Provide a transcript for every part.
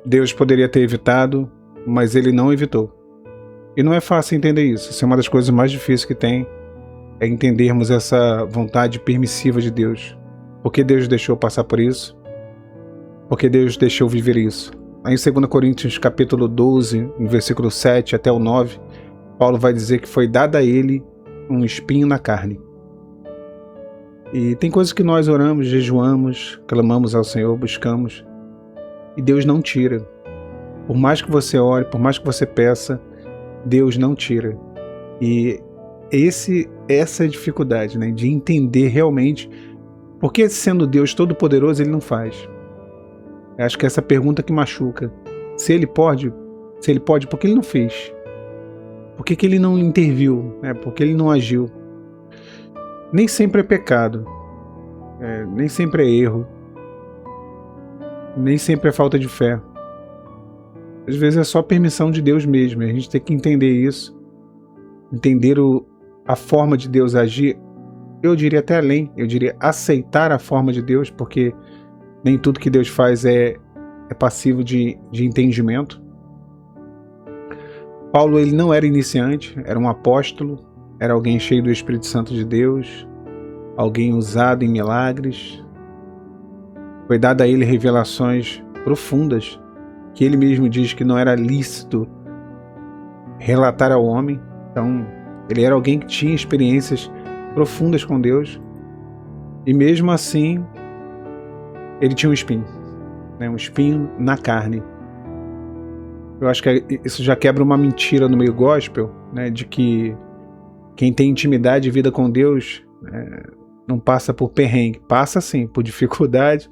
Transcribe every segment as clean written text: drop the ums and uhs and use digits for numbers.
Deus poderia ter evitado, mas ele não evitou. E não é fácil entender isso. Isso é uma das coisas mais difíceis que tem, é entendermos essa vontade permissiva de Deus. Por que Deus deixou passar por isso? Por que Deus deixou viver isso? Aí em 2 Coríntios capítulo 12, no versículo 7 até o 9, Paulo vai dizer que foi dado a ele um espinho na carne. E tem coisas que nós oramos, jejuamos, clamamos ao Senhor, buscamos, e Deus não tira. Por mais que você ore, por mais que você peça, Deus não tira. E essa é a dificuldade, né, de entender realmente por que, sendo Deus todo-poderoso, ele não faz. Eu acho que essa pergunta que machuca. Se ele pode, por que ele não fez? Por que ele não interviu? Por que ele não agiu? Nem sempre é pecado, nem sempre é erro, nem sempre é falta de fé. Às vezes é só permissão de Deus mesmo. A gente tem que entender isso, entender a forma de Deus agir. Eu diria até além, eu diria aceitar a forma de Deus, porque nem tudo que Deus faz é passivo de entendimento. Paulo, ele não era iniciante, era um apóstolo, era alguém cheio do Espírito Santo de Deus, alguém usado em milagres. Foi dado a ele revelações profundas, que ele mesmo diz que não era lícito relatar ao homem. Então, ele era alguém que tinha experiências profundas com Deus, e mesmo assim, ele tinha um espinho, um espinho na carne. Eu acho que isso já quebra uma mentira no meio gospel, de que quem tem intimidade e vida com Deus não passa por perrengue. Passa sim, por dificuldade.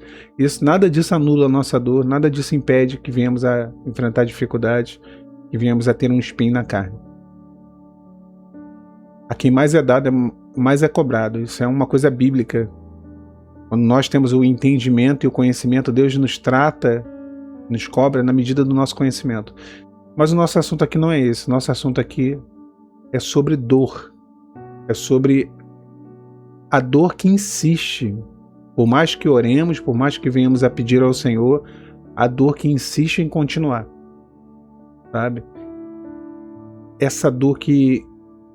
Nada disso anula a nossa dor, nada disso impede que venhamos a enfrentar dificuldades, que venhamos a ter um espinho na carne. A quem mais é dado, mais é cobrado. Isso é uma coisa bíblica. Quando nós temos o entendimento e o conhecimento, Deus nos trata, nos cobra na medida do nosso conhecimento. Mas o nosso assunto aqui não é esse. Nosso assunto aqui é sobre dor. É sobre a dor que insiste. Por mais que oremos, por mais que venhamos a pedir ao Senhor, a dor que insiste em continuar. Sabe? Essa dor que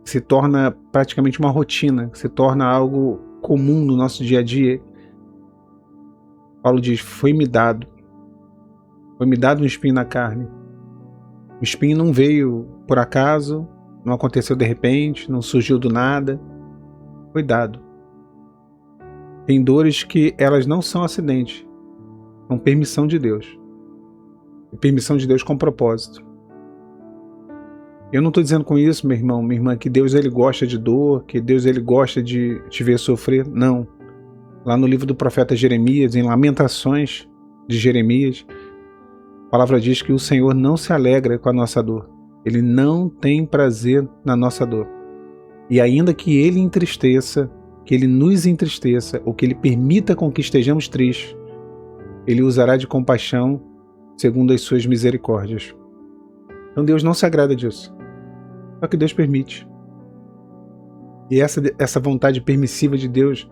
se torna praticamente uma rotina, se torna algo comum no nosso dia a dia. Paulo diz, foi-me dado um espinho na carne. O espinho não veio por acaso, não aconteceu de repente, não surgiu do nada, foi dado. Tem dores que elas não são acidente, são permissão de Deus. E permissão de Deus com propósito. Eu não estou dizendo com isso, meu irmão, minha irmã, que Deus ele gosta de dor, que Deus ele gosta de te ver sofrer. Não. Lá no livro do profeta Jeremias, em Lamentações de Jeremias, a palavra diz que o Senhor não se alegra com a nossa dor. Ele não tem prazer na nossa dor. E ainda que Ele entristeça, que Ele nos entristeça, ou que Ele permita com que estejamos tristes, Ele usará de compaixão segundo as suas misericórdias. Então Deus não se agrada disso. Só que Deus permite. E essa vontade permissiva de Deus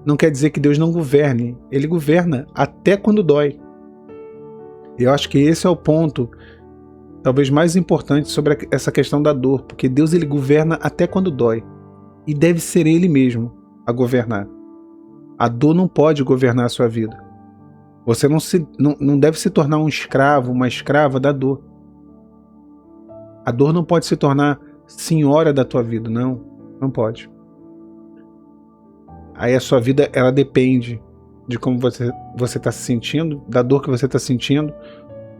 não quer dizer que Deus não governe. Ele governa até quando dói. E eu acho que esse é o ponto talvez mais importante sobre essa questão da dor, porque Deus ele governa até quando dói. E deve ser Ele mesmo a governar. A dor não pode governar a sua vida. Você não deve se tornar um escravo, uma escrava da dor. A dor não pode se tornar senhora da tua vida, não pode. Aí a sua vida, ela depende de como você está se sentindo, da dor que você está sentindo.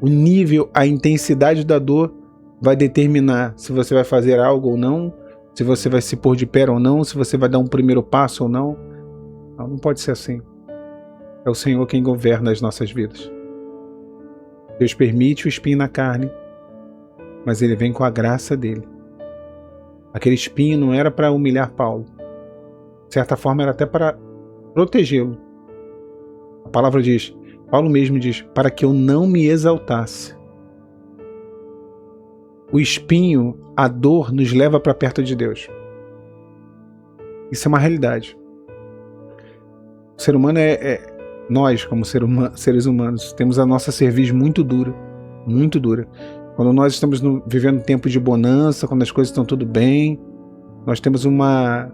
O nível, a intensidade da dor vai determinar se você vai fazer algo ou não, se você vai se pôr de pé ou não, se você vai dar um primeiro passo ou não. Não pode ser assim. É o Senhor quem governa as nossas vidas. Deus permite o espinho na carne, mas Ele vem com a graça dEle. Aquele espinho não era para humilhar Paulo. De certa forma era até para protegê-lo. A palavra diz, Paulo mesmo diz, para que eu não me exaltasse. O espinho, a dor, nos leva para perto de Deus. Isso é uma realidade. O ser humano Nós, como seres humanos, temos a nossa cerviz muito dura, muito dura. Quando nós estamos vivendo um tempo de bonança, quando as coisas estão tudo bem, nós temos uma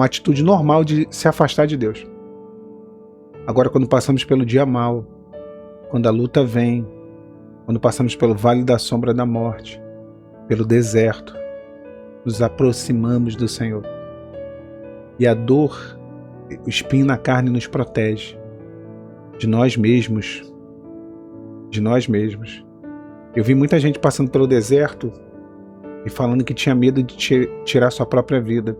atitude normal de se afastar de Deus. Agora, quando passamos pelo dia mau, quando a luta vem, quando passamos pelo vale da sombra da morte, pelo deserto, nos aproximamos do Senhor. E a dor, o espinho na carne nos protege de nós mesmos. De nós mesmos. Eu vi muita gente passando pelo deserto e falando que tinha medo de tirar sua própria vida.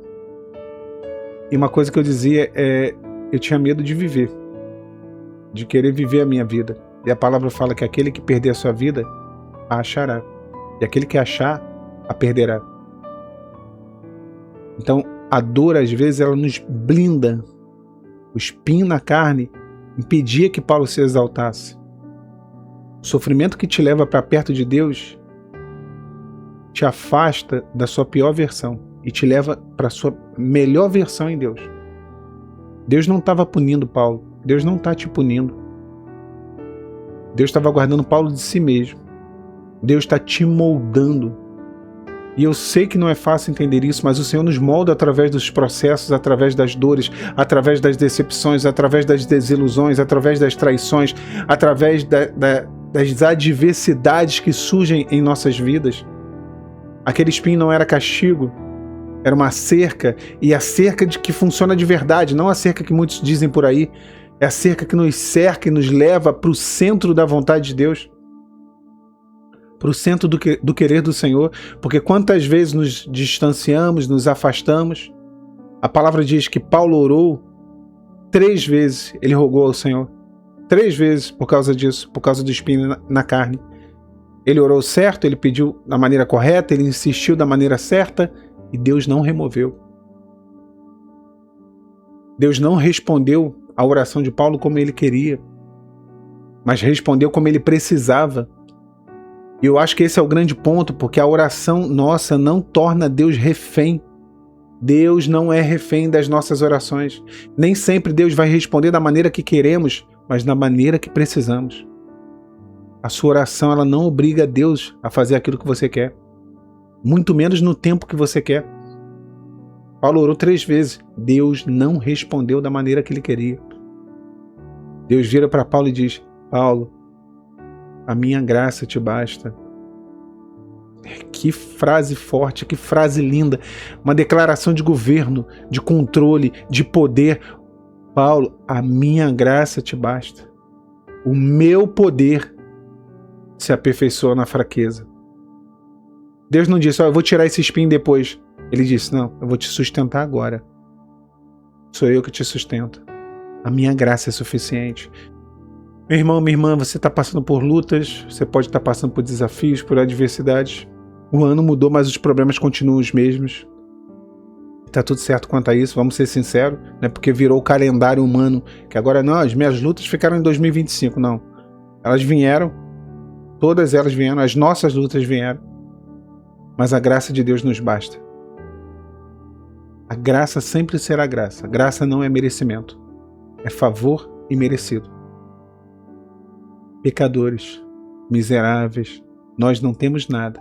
E uma coisa que eu dizia é: eu tinha medo de viver, de querer viver a minha vida. E a palavra fala que aquele que perder a sua vida, a achará. E aquele que achar, a perderá. Então, a dor, às vezes, ela nos blinda. O espinho na carne impedia que Paulo se exaltasse. O sofrimento que te leva para perto de Deus te afasta da sua pior versão e te leva para a sua melhor versão em Deus. Deus não estava punindo Paulo. Deus não está te punindo. Deus estava guardando Paulo de si mesmo. Deus está te moldando. E eu sei que não é fácil entender isso, mas o Senhor nos molda através dos processos, através das dores, através das decepções, através das desilusões, através das traições, através das adversidades que surgem em nossas vidas. Aquele espinho não era castigo, era uma cerca, e a cerca que funciona de verdade, não a cerca que muitos dizem por aí. É a cerca que nos cerca e nos leva para o centro da vontade de Deus, para o centro do querer do Senhor, porque quantas vezes nos distanciamos, nos afastamos. A palavra diz que Paulo orou 3 vezes, ele rogou ao Senhor, 3 vezes por causa disso, por causa do espinho na carne. Ele orou certo, ele pediu da maneira correta, ele insistiu da maneira certa, e Deus não removeu. Deus não respondeu a oração de Paulo como ele queria, mas respondeu como ele precisava. E eu acho que esse é o grande ponto, porque a oração nossa não torna Deus refém. Deus não é refém das nossas orações. Nem sempre Deus vai responder da maneira que queremos, mas da maneira que precisamos. A sua oração, ela não obriga Deus a fazer aquilo que você quer, muito menos no tempo que você quer. Paulo orou 3 vezes. Deus não respondeu da maneira que ele queria. Deus vira para Paulo e diz: Paulo, a minha graça te basta. Que frase forte, que frase linda. Uma declaração de governo, de controle, de poder. Paulo, a minha graça te basta. O meu poder se aperfeiçoa na fraqueza. Deus não disse: eu vou tirar esse espinho depois. Ele disse: não, eu vou te sustentar agora. Sou eu que te sustento. A minha graça é suficiente. Meu irmão, minha irmã, você está passando por lutas, você pode estar passando por desafios, por adversidades. O ano mudou, mas os problemas continuam os mesmos. Está tudo certo quanto a isso, vamos ser sinceros, né? Porque virou o calendário humano, que agora não, as minhas lutas ficaram em 2025, não. Elas vieram, todas elas vieram, as nossas lutas vieram, mas a graça de Deus nos basta. A graça sempre será graça. Graça não é merecimento, é favor imerecido. Pecadores, miseráveis, nós não temos nada,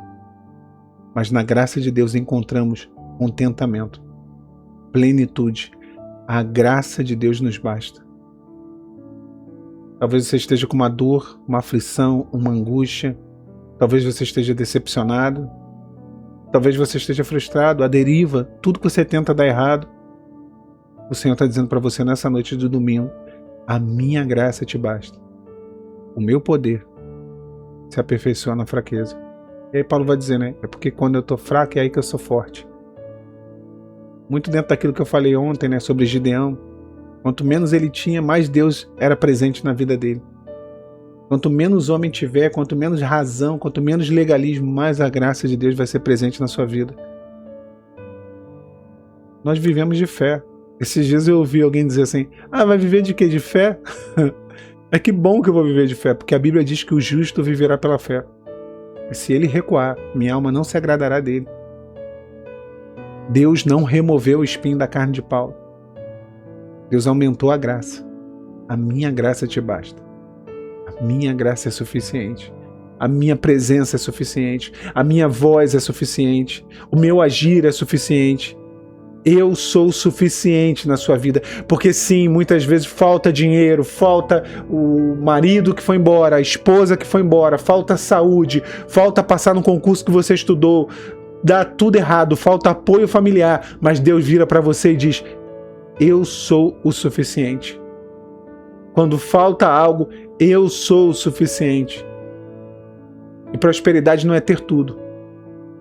mas na graça de Deus encontramos contentamento, plenitude. A graça de Deus nos basta. Talvez você esteja com uma dor, uma aflição, uma angústia. Talvez você esteja decepcionado. Talvez você esteja frustrado, à deriva, tudo que você tenta dar errado. O Senhor está dizendo para você nessa noite de domingo: a minha graça te basta. O meu poder se aperfeiçoa na fraqueza. E aí Paulo vai dizer, né? É porque quando eu estou fraco é aí que eu sou forte. Muito dentro daquilo que eu falei ontem, né? Sobre Gideão. Quanto menos ele tinha, mais Deus era presente na vida dele. Quanto menos homem tiver, quanto menos razão, quanto menos legalismo, mais a graça de Deus vai ser presente na sua vida. Nós vivemos de fé. Esses dias eu ouvi alguém dizer assim: vai viver de quê? De fé? É que bom que eu vou viver de fé, porque a Bíblia diz que o justo viverá pela fé. E se ele recuar, minha alma não se agradará dele. Deus não removeu o espinho da carne de Paulo. Deus aumentou a graça. A minha graça te basta. A minha graça é suficiente. A minha presença é suficiente. A minha voz é suficiente. O meu agir é suficiente. Eu sou suficiente na sua vida. Porque sim, muitas vezes falta dinheiro, falta o marido que foi embora, a esposa que foi embora, falta saúde, falta passar no concurso que você estudou, dá tudo errado, falta apoio familiar. Mas Deus vira para você e diz: eu sou o suficiente. Quando falta algo, eu sou o suficiente. E prosperidade não é ter tudo.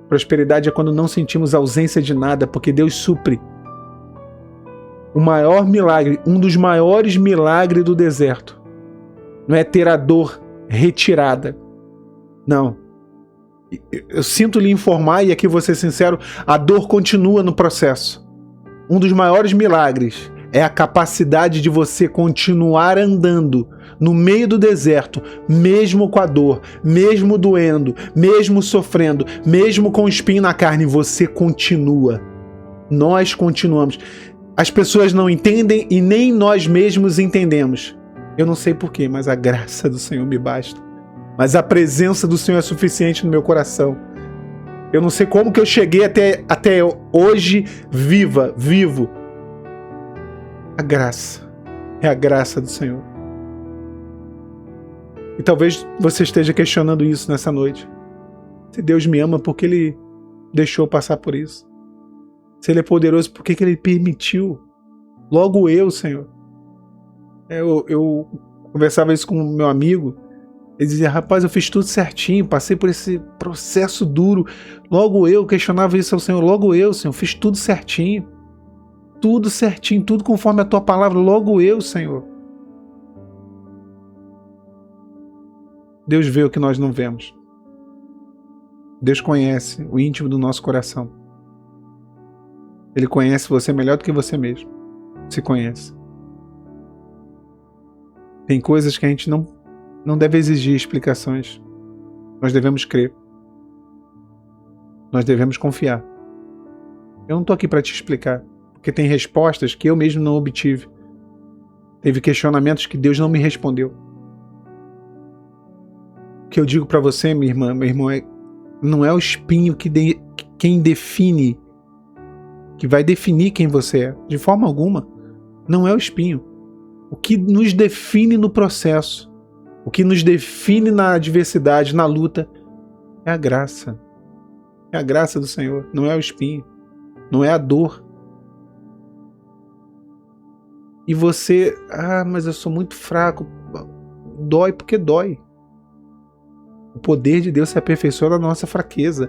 Prosperidade é quando não sentimos ausência de nada, porque Deus supre. O maior milagre, um dos maiores milagres do deserto, não é ter a dor retirada. Não. Eu sinto lhe informar, e aqui vou ser sincero, a dor continua no processo. Um dos maiores milagres é a capacidade de você continuar andando no meio do deserto, mesmo com a dor, mesmo doendo, mesmo sofrendo, mesmo com o espinho na carne, você continua. Nós continuamos. As pessoas não entendem e nem nós mesmos entendemos. Eu não sei porquê, mas a graça do Senhor me basta. Mas a presença do Senhor é suficiente no meu coração. Eu não sei como que eu cheguei até hoje vivo. A graça. É a graça do Senhor. E talvez você esteja questionando isso nessa noite. Se Deus me ama, por que Ele deixou passar por isso? Se Ele é poderoso, por que Ele permitiu? Logo eu, Senhor. Eu conversava isso com o meu amigo. Ele dizia: rapaz, eu fiz tudo certinho, passei por esse processo duro. Logo eu questionava isso ao Senhor. Logo eu, Senhor, fiz tudo certinho. Tudo certinho, tudo conforme a Tua palavra. Logo eu, Senhor. Deus vê o que nós não vemos. Deus conhece o íntimo do nosso coração. Ele conhece você melhor do que você mesmo. Se conhece. Tem coisas que a gente não deve exigir explicações. Nós devemos crer. Nós devemos confiar. Eu não estou aqui para te explicar, porque tem respostas que eu mesmo não obtive. Teve questionamentos que Deus não me respondeu. O que eu digo para você, minha irmã, meu irmão, não é o espinho quem define, que vai definir quem você é. De forma alguma. Não é o espinho. O que nos define no processo, o que nos define na adversidade, na luta, é a graça. É a graça do Senhor, não é o espinho, não é a dor. E você, mas eu sou muito fraco. Dói porque dói. O poder de Deus se aperfeiçoa na nossa fraqueza.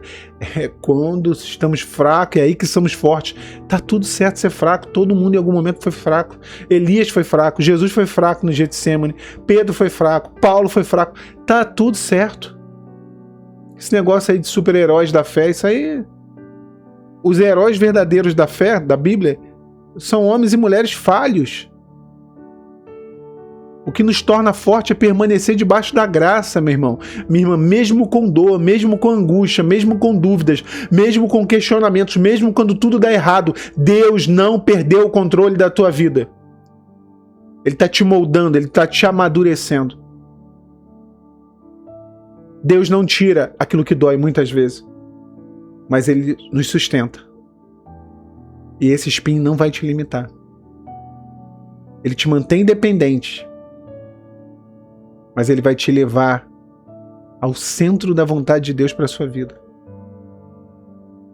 É quando estamos fracos, é aí que somos fortes. Tá tudo certo ser fraco. Todo mundo em algum momento foi fraco. Elias foi fraco. Jesus foi fraco no Getsemane. Pedro foi fraco. Paulo foi fraco. Tá tudo certo. Esse negócio aí de super-heróis da fé, isso aí... Os heróis verdadeiros da fé, da Bíblia, são homens e mulheres falhos. O que nos torna forte é permanecer debaixo da graça, meu irmão. Minha irmã, mesmo com dor, mesmo com angústia, mesmo com dúvidas, mesmo com questionamentos, mesmo quando tudo dá errado, Deus não perdeu o controle da tua vida. Ele está te moldando, Ele está te amadurecendo. Deus não tira aquilo que dói muitas vezes, mas Ele nos sustenta. E esse espinho não vai te limitar. Ele te mantém independente, mas Ele vai te levar ao centro da vontade de Deus para a sua vida.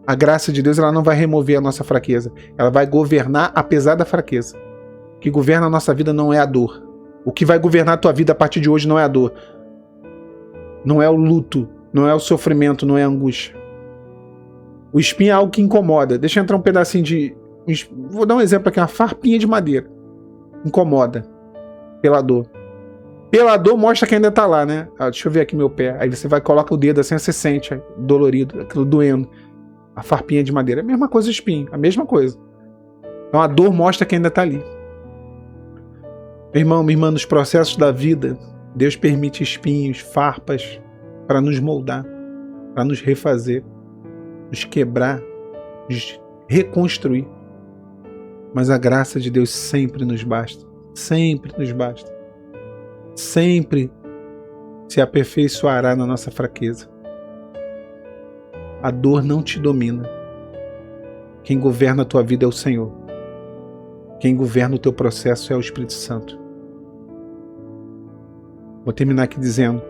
A graça de Deus, ela não vai remover a nossa fraqueza. Ela vai governar apesar da fraqueza. O que governa a nossa vida não é a dor. O que vai governar a tua vida a partir de hoje não é a dor. Não é o luto, não é o sofrimento, não é a angústia. O espinho é algo que incomoda. Deixa eu entrar um pedacinho de... Vou dar um exemplo aqui, uma farpinha de madeira. Incomoda pela dor. Pela dor mostra que ainda tá lá, né? Deixa eu ver aqui meu pé. Aí você vai, coloca o dedo assim, você sente dolorido, aquilo doendo. A farpinha de madeira. É a mesma coisa o espinho, a mesma coisa. Então a dor mostra que ainda tá ali. Meu irmão, minha irmã, nos processos da vida, Deus permite espinhos, farpas, para nos moldar, para nos refazer, nos quebrar, nos reconstruir. Mas a graça de Deus sempre nos basta. sempre nos basta. Sempre se aperfeiçoará na nossa fraqueza. A dor não te domina. Quem governa a tua vida é o Senhor. Quem governa o teu processo é o Espírito Santo. Vou terminar aqui dizendo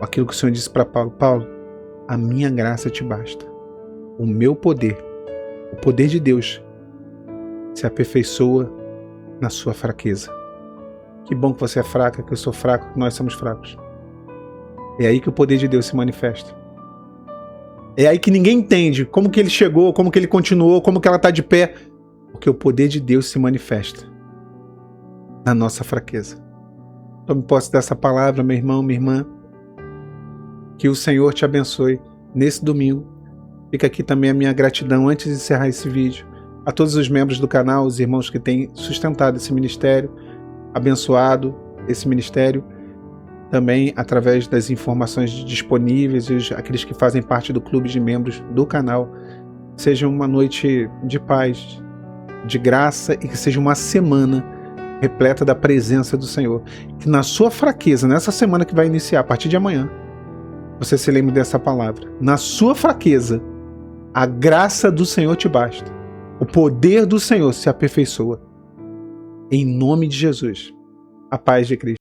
aquilo que o Senhor disse para Paulo. Paulo, a minha graça te basta. O meu poder, o poder de Deus, se aperfeiçoa na sua fraqueza. Que bom que você é fraca, que eu sou fraco, que nós somos fracos. É aí que o poder de Deus se manifesta. É aí que ninguém entende como que ele chegou, como que ele continuou, como que ela está de pé. Porque o poder de Deus se manifesta na nossa fraqueza. Tome posse dessa palavra, meu irmão, minha irmã. Que o Senhor te abençoe nesse domingo. Fica aqui também a minha gratidão antes de encerrar esse vídeo a todos os membros do canal, os irmãos que têm sustentado esse ministério, abençoado esse ministério, também através das informações disponíveis e aqueles que fazem parte do clube de membros do canal. Seja uma noite de paz, de graça, e que seja uma semana repleta da presença do Senhor. Que na sua fraqueza, nessa semana que vai iniciar, a partir de amanhã, você se lembre dessa palavra. Na sua fraqueza, a graça do Senhor te basta. O poder do Senhor se aperfeiçoa. Em nome de Jesus. A paz de Cristo.